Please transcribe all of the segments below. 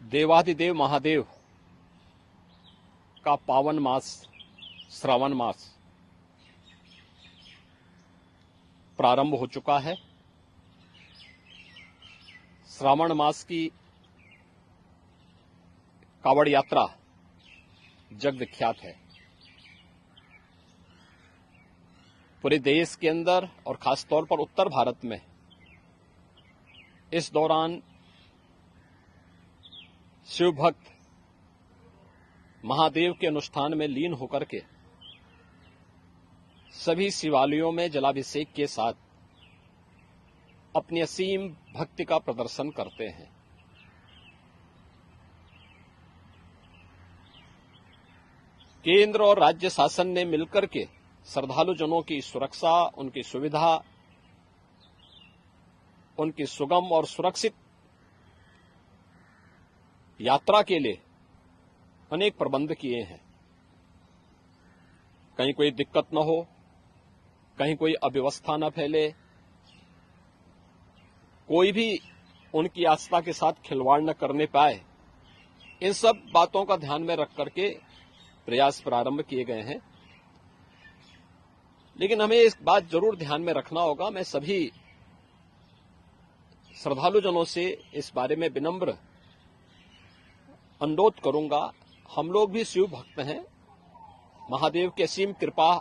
देवाधिदेव महादेव का पावन मास श्रावण मास प्रारंभ हो चुका है। श्रावण मास की कावड़ यात्रा जग विख्यात है। पूरे देश के अंदर और खासतौर पर उत्तर भारत में इस दौरान शिव भक्त महादेव के अनुष्ठान में लीन होकर के सभी शिवालयों में जलाभिषेक के साथ अपनी असीम भक्ति का प्रदर्शन करते हैं। केंद्र और राज्य शासन ने मिलकर के श्रद्धालु जनों की सुरक्षा, उनकी सुविधा, उनकी सुगम और सुरक्षित यात्रा के लिए अनेक प्रबंध किए हैं। कहीं कोई दिक्कत न हो, कहीं कोई अव्यवस्था न फैले, कोई भी उनकी आस्था के साथ खिलवाड़ न करने पाए, इन सब बातों का ध्यान में रख करके प्रयास प्रारंभ किए गए हैं। लेकिन हमें इस बात जरूर ध्यान में रखना होगा, मैं सभी श्रद्धालु जनों से इस बारे में विनम्र अनुरोध करूंगा। हम लोग भी शिव भक्त हैं, महादेव की असीम कृपा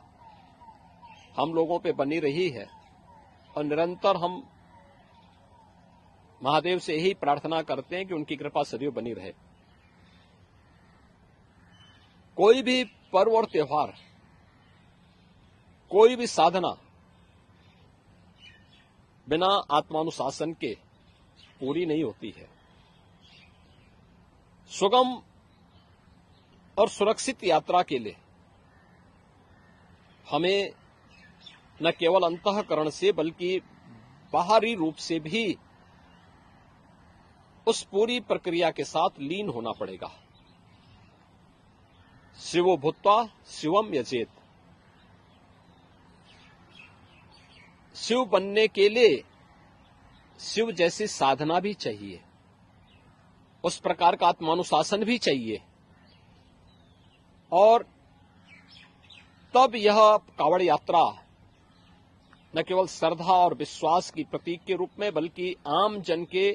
हम लोगों पे बनी रही है और निरंतर हम महादेव से यही प्रार्थना करते हैं कि उनकी कृपा सदैव बनी रहे। कोई भी पर्व और त्योहार, कोई भी साधना बिना आत्मानुशासन के पूरी नहीं होती है। सुगम और सुरक्षित यात्रा के लिए हमें न केवल अंतःकरण से बल्कि बाहरी रूप से भी उस पूरी प्रक्रिया के साथ लीन होना पड़ेगा। शिवो भूत्वा शिवम यजेत। शिव बनने के लिए शिव जैसी साधना भी चाहिए, उस प्रकार का आत्मानुशासन भी चाहिए, और तब यह कावड़ यात्रा न केवल श्रद्धा और विश्वास की प्रतीक के रूप में बल्कि आम जन के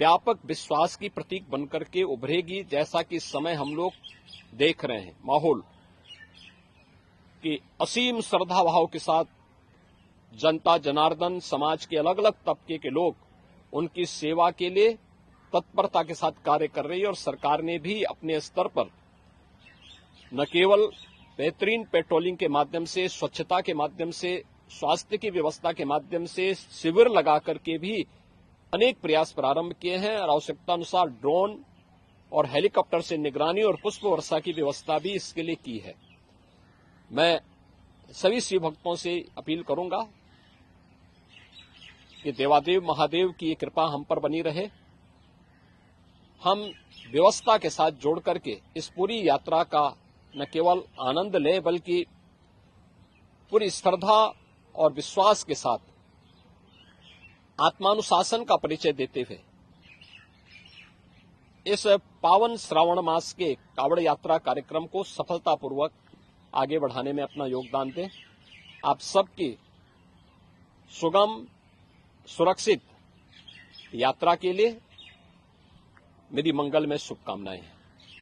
व्यापक विश्वास की प्रतीक बनकर के उभरेगी। जैसा कि इस समय हम लोग देख रहे हैं माहौल कि असीम श्रद्धा भाव के साथ जनता जनार्दन, समाज के अलग अलग तबके के लोग उनकी सेवा के लिए तत्परता के साथ कार्य कर रही है। और सरकार ने भी अपने स्तर पर न केवल बेहतरीन पेट्रोलिंग के माध्यम से, स्वच्छता के माध्यम से, स्वास्थ्य की व्यवस्था के माध्यम से शिविर लगा करके भी अनेक प्रयास प्रारंभ किए हैं और आवश्यकता अनुसार ड्रोन और हेलीकॉप्टर से निगरानी और पुष्प वर्षा की व्यवस्था भी इसके लिए की है। मैं सभी शिव भक्तों से अपील करूंगा कि देवादेव महादेव की ये कृपा हम पर बनी रहे। हम व्यवस्था के साथ जोड़ करके इस पूरी यात्रा का न केवल आनंद लें बल्कि पूरी श्रद्धा और विश्वास के साथ आत्मानुशासन का परिचय देते हुए इस पावन श्रावण मास के कावड़ यात्रा कार्यक्रम को सफलतापूर्वक आगे बढ़ाने में अपना योगदान दें। आप सबकी सुगम सुरक्षित यात्रा के लिए मेरी मंगलमय शुभकामनाएं हैं।